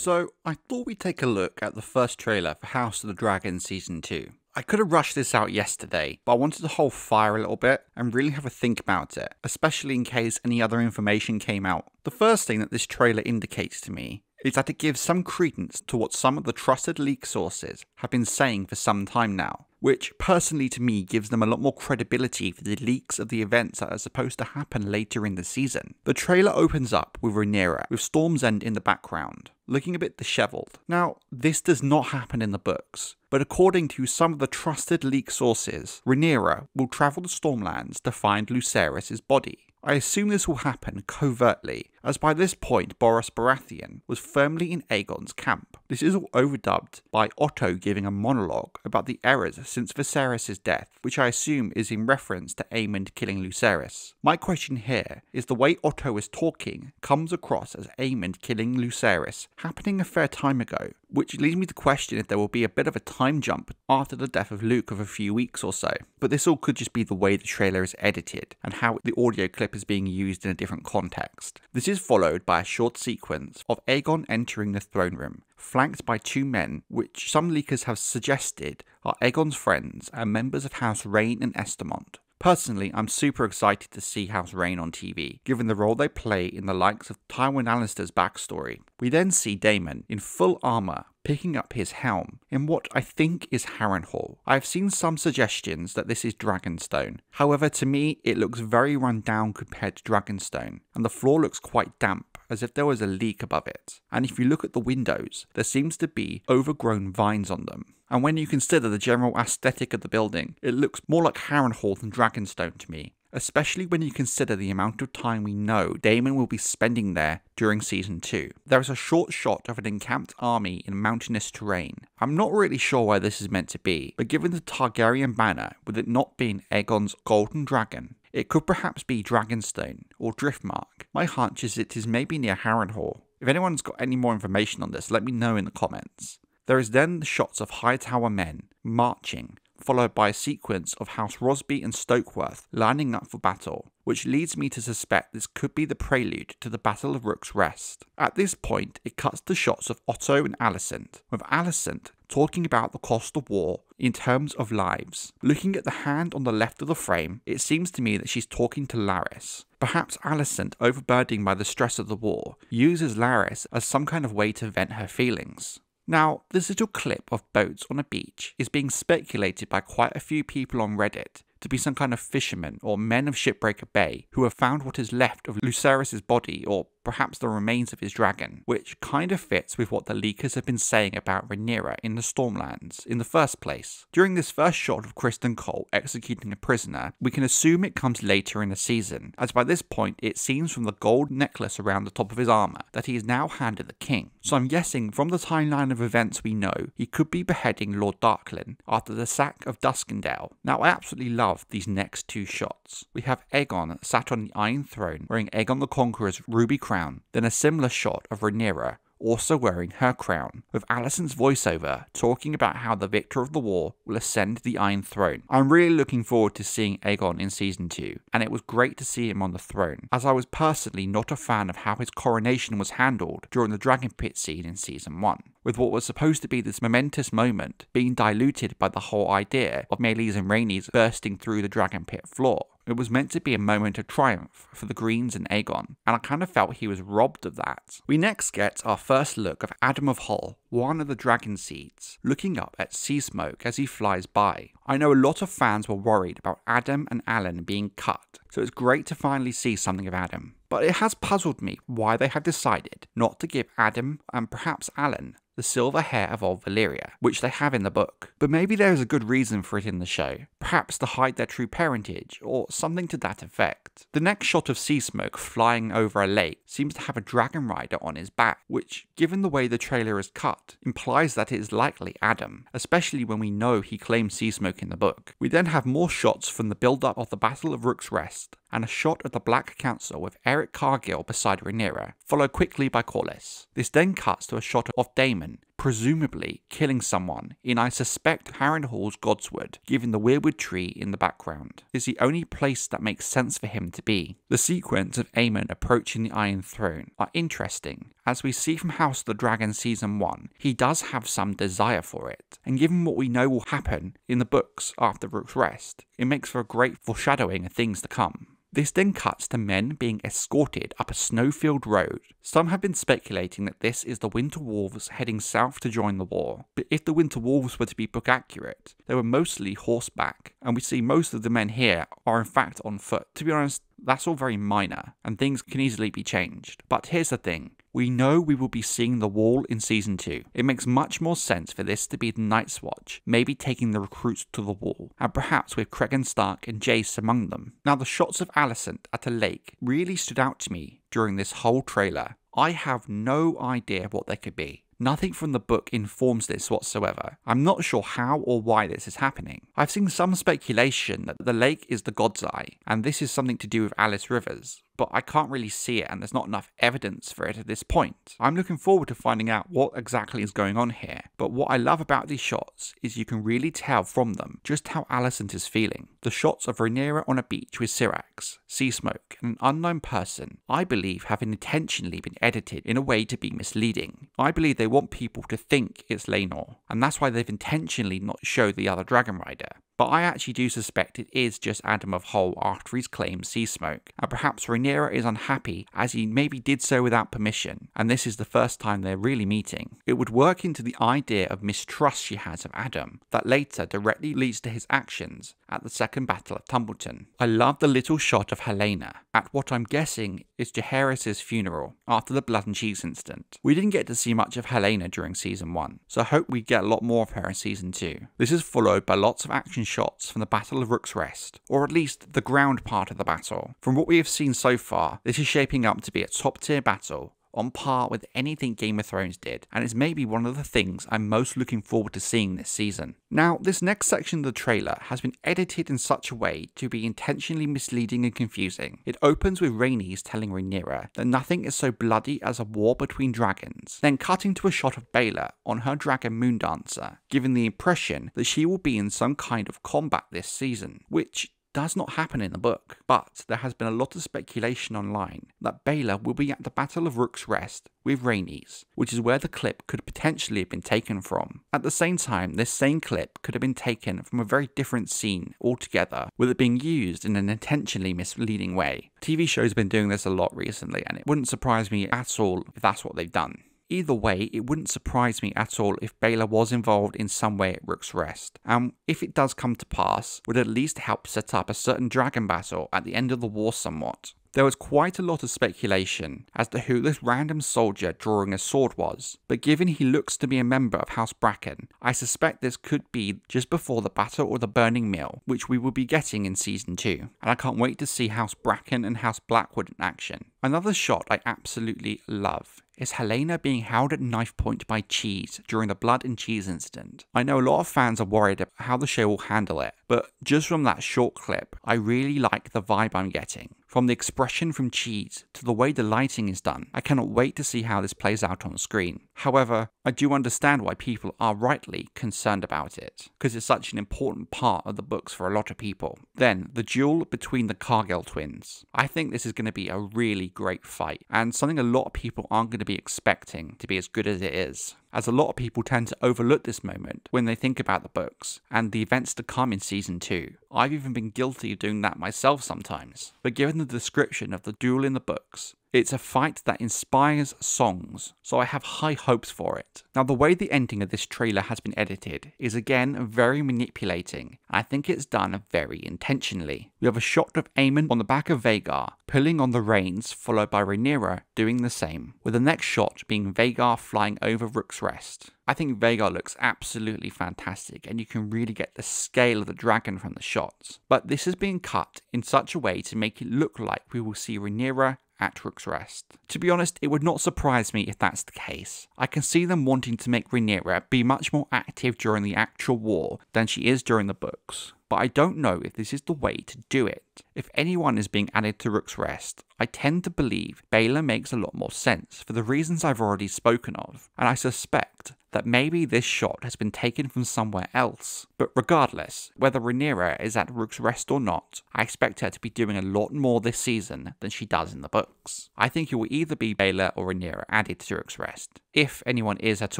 So, I thought we'd take a look at the first trailer for House of the Dragon Season 2. I could have rushed this out yesterday, but I wanted to hold fire a little bit and really have a think about it, especially in case any other information came out. The first thing that this trailer indicates to me is that it gives some credence to what some of the trusted leak sources have been saying for some time now, which personally to me gives them a lot more credibility for the leaks of the events that are supposed to happen later in the season. The trailer opens up with Rhaenyra, with Storm's End in the background, looking a bit dishevelled. Now, this does not happen in the books, but according to some of the trusted leak sources, Rhaenyra will travel to Stormlands to find Lucerys' body. I assume this will happen covertly, as by this point Boros Baratheon was firmly in Aegon's camp. This is all overdubbed by Otto giving a monologue about the errors since Viserys' death, which I assume is in reference to Aemond killing Lucerys. My question here is the way Otto is talking comes across as Aemond killing Lucerys happening a fair time ago, which leads me to question if there will be a bit of a time jump after the death of Luke of a few weeks or so. But this all could just be the way the trailer is edited and how the audio clip is being used in a different context. This is followed by a short sequence of Aegon entering the throne room, flanked by two men which some leakers have suggested are Aegon's friends and members of House Rhaen and Estamont. Personally, I'm super excited to see House Rhaen on TV, given the role they play in the likes of Tywin Lannister's backstory. We then see Daemon, in full armour, picking up his helm in what I think is Harrenhal. I have seen some suggestions that this is Dragonstone. However, to me, it looks very run down compared to Dragonstone, and the floor looks quite damp, as if there was a leak above it. And if you look at the windows, there seems to be overgrown vines on them. And when you consider the general aesthetic of the building, it looks more like Harrenhal than Dragonstone to me, especially when you consider the amount of time we know Daemon will be spending there during Season 2. There is a short shot of an encamped army in mountainous terrain. I'm not really sure where this is meant to be, but given the Targaryen banner, with it not being Aegon's golden dragon, it could perhaps be Dragonstone or Driftmark. My hunch is it is maybe near Harrenhal. If anyone's got any more information on this, let me know in the comments. There is then the shots of Hightower men marching, followed by a sequence of House Rosby and Stokeworth lining up for battle, which leads me to suspect this could be the prelude to the Battle of Rooks Rest. At this point, it cuts to shots of Otto and Alicent, with Alicent talking about the cost of war in terms of lives. Looking at the hand on the left of the frame, it seems to me that she's talking to Larys. Perhaps Alicent, overburdened by the stress of the war, uses Larys as some kind of way to vent her feelings. Now, this little clip of boats on a beach is being speculated by quite a few people on Reddit to be some kind of fishermen or men of Shipbreaker Bay who have found what is left of Lucerys' body, or perhaps the remains of his dragon, which kind of fits with what the leakers have been saying about Rhaenyra in the Stormlands in the first place. During this first shot of Criston Cole executing a prisoner, we can assume it comes later in the season, as by this point it seems from the gold necklace around the top of his armour that he is now handed the king. So I'm guessing from the timeline of events we know, he could be beheading Lord Darklyn after the sack of Duskendale. Now I absolutely love these next two shots. We have Aegon sat on the Iron Throne wearing Aegon the Conqueror's ruby crown, then a similar shot of Rhaenyra also wearing her crown, with Alicent's voiceover talking about how the victor of the war will ascend the Iron Throne. I'm really looking forward to seeing Aegon in Season 2, and it was great to see him on the throne, as I was personally not a fan of how his coronation was handled during the Dragon Pit scene in Season 1, with what was supposed to be this momentous moment being diluted by the whole idea of Meleys and Rhaenys bursting through the Dragon Pit floor. It was meant to be a moment of triumph for the Greens and Aegon, and I kind of felt he was robbed of that. We next get our first look of Adam of Hull, one of the Dragon Seeds, looking up at Sea Smoke as he flies by. I know a lot of fans were worried about Adam and Alan being cut, so it's great to finally see something of Adam. But it has puzzled me why they have decided not to give Adam and perhaps Alan the silver hair of old Valyria, which they have in the book. But maybe there is a good reason for it in the show, perhaps to hide their true parentage, or something to that effect. The next shot of Sea Smoke flying over a lake seems to have a dragon rider on his back, which, given the way the trailer is cut, implies that it is likely Adam, especially when we know he claims Sea Smoke in the book. We then have more shots from the build-up of the Battle of Rooks Rest, and a shot of the Black Council with Eric Cargill beside Rhaenyra, followed quickly by Corlys. This then cuts to a shot of Daemon presumably killing someone in, I suspect, Harrenhal's Godswood, given the weirwood tree in the background. It's the only place that makes sense for him to be. The sequence of Aemon approaching the Iron Throne are interesting. As we see from House of the Dragon Season 1, he does have some desire for it, and given what we know will happen in the books after Rook's Rest, it makes for a great foreshadowing of things to come. This then cuts to men being escorted up a snow-filled road. Some have been speculating that this is the Winter Wolves heading south to join the war, but if the Winter Wolves were to be book accurate, they were mostly horseback, and we see most of the men here are in fact on foot. To be honest, that's all very minor, and things can easily be changed. But here's the thing. We know we will be seeing the Wall in Season 2. It makes much more sense for this to be the Night's Watch, maybe taking the recruits to the Wall, and perhaps with Cregan Stark and Jace among them. Now, the shots of Alicent at a lake really stood out to me during this whole trailer. I have no idea what they could be. Nothing from the book informs this whatsoever. I'm not sure how or why this is happening. I've seen some speculation that the lake is the God's Eye, and this is something to do with Alice Rivers, but I can't really see it and there's not enough evidence for it at this point. I'm looking forward to finding out what exactly is going on here, but what I love about these shots is you can really tell from them just how Alicent is feeling. The shots of Rhaenyra on a beach with Syrax, sea smoke, and an unknown person, I believe have intentionally been edited in a way to be misleading. I believe they want people to think it's Laenor, and that's why they've intentionally not showed the other Dragon Rider. But I actually do suspect it is just Adam of Hull after he's claimed sea smoke, and perhaps Rhaenyra is unhappy as he maybe did so without permission, and this is the first time they're really meeting. It would work into the idea of mistrust she has of Adam, that later directly leads to his actions at the Second Battle of Tumbleton. I love the little shot of Helaena at what I'm guessing is Jaehaerys' funeral after the blood and cheese incident. We didn't get to see much of Helaena during Season 1, so I hope we get a lot more of her in Season 2. This is followed by lots of action shots from the Battle of Rook's Rest, or at least the ground part of the battle. From what we have seen so far, this is shaping up to be a top tier battle, on par with anything Game of Thrones did, and is maybe one of the things I'm most looking forward to seeing this season. Now, this next section of the trailer has been edited in such a way to be intentionally misleading and confusing. It opens with Rhaenys telling Rhaenyra that nothing is so bloody as a war between dragons, then cutting to a shot of Baela on her dragon Moondancer, giving the impression that she will be in some kind of combat this season, which does not happen in the book, but there has been a lot of speculation online that Baela will be at the Battle of Rook's Rest with Rhaenys, which is where the clip could potentially have been taken from. At the same time, this same clip could have been taken from a very different scene altogether, with it being used in an intentionally misleading way. TV shows have been doing this a lot recently, and it wouldn't surprise me at all if that's what they've done. Either way, it wouldn't surprise me at all if Baela was involved in some way at Rook's Rest, and if it does come to pass, would at least help set up a certain dragon battle at the end of the war somewhat. There was quite a lot of speculation as to who this random soldier drawing a sword was, but given he looks to be a member of House Bracken, I suspect this could be just before the Battle of the Burning Mill, which we will be getting in Season 2, and I can't wait to see House Bracken and House Blackwood in action. Another shot I absolutely love is Helaena being held at knife point by Cheese during the blood and cheese incident. I know a lot of fans are worried about how the show will handle it, but just from that short clip, I really like the vibe I'm getting. From the expression from Cheese to the way the lighting is done, I cannot wait to see how this plays out on screen. However, I do understand why people are rightly concerned about it, because it's such an important part of the books for a lot of people. Then, the duel between the Cargill twins. I think this is going to be a really great fight, and something a lot of people aren't going to be expecting to be as good as it is, as a lot of people tend to overlook this moment when they think about the books and the events to come in Season 2. I've even been guilty of doing that myself sometimes, but given the description of the duel in the books, it's a fight that inspires songs, so I have high hopes for it. Now, the way the ending of this trailer has been edited is again very manipulating, and I think it's done very intentionally. We have a shot of Aemon on the back of Vhagar, pulling on the reins, followed by Rhaenyra doing the same, with the next shot being Vhagar flying over Rook's Rest. I think Vhagar looks absolutely fantastic, and you can really get the scale of the dragon from the shots. But this is being cut in such a way to make it look like we will see Rhaenyra at Rook's Rest. To be honest, it would not surprise me if that's the case. I can see them wanting to make Rhaenyra be much more active during the actual war than she is during the books, but I don't know if this is the way to do it. If anyone is being added to Rook's Rest, I tend to believe Baela makes a lot more sense for the reasons I've already spoken of, and I suspect that maybe this shot has been taken from somewhere else. But regardless, whether Rhaenyra is at Rook's Rest or not, I expect her to be doing a lot more this season than she does in the books. I think it will either be Baela or Rhaenyra added to Rook's Rest, if anyone is at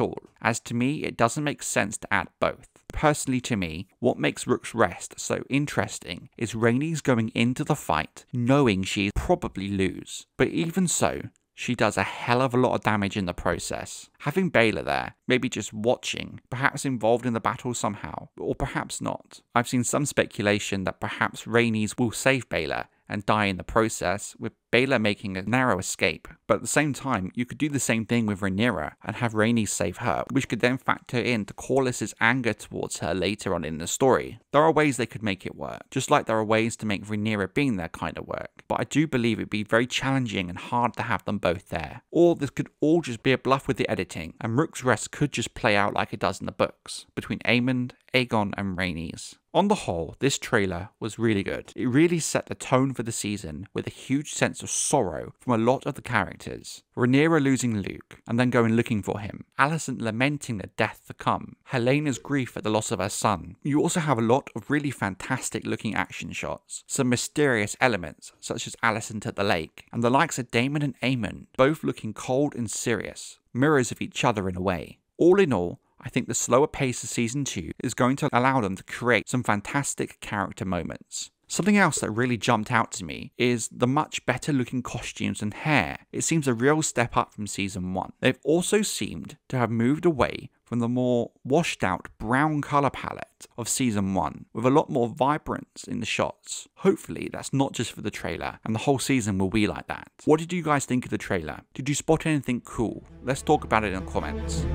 all, as to me it doesn't make sense to add both. Personally to me, what makes Rook's Rest so interesting is Rhaenys going into the fight knowing she'll probably lose, but even so, she does a hell of a lot of damage in the process. Having Baela there, maybe just watching, perhaps involved in the battle somehow, or perhaps not. I've seen some speculation that perhaps Rhaenys will save Baela and die in the process, with Baela making a narrow escape. But at the same time, you could do the same thing with Rhaenyra and have Rhaenys save her, which could then factor into Corlys's anger towards her later on in the story. There are ways they could make it work, just like there are ways to make Rhaenyra being there kind of work. But I do believe it'd be very challenging and hard to have them both there. Or this could all just be a bluff with the editing, and Rook's Rest could just play out like it does in the books, between Aemond, Aegon and Rhaenys. On the whole, this trailer was really good. It really set the tone for the season with a huge sense of sorrow from a lot of the characters. Rhaenyra losing Luke and then going looking for him. Alicent lamenting the death to come. Helena's grief at the loss of her son. You also have a lot of really fantastic looking action shots. Some mysterious elements such as Alicent at the lake and the likes of Daemon and Aemond both looking cold and serious. Mirrors of each other in a way. All in all, I think the slower pace of Season 2 is going to allow them to create some fantastic character moments. Something else that really jumped out to me is the much better looking costumes and hair. It seems a real step up from Season 1. They've also seemed to have moved away from the more washed out brown colour palette of Season 1, with a lot more vibrance in the shots. Hopefully that's not just for the trailer, and the whole season will be like that. What did you guys think of the trailer? Did you spot anything cool? Let's talk about it in the comments.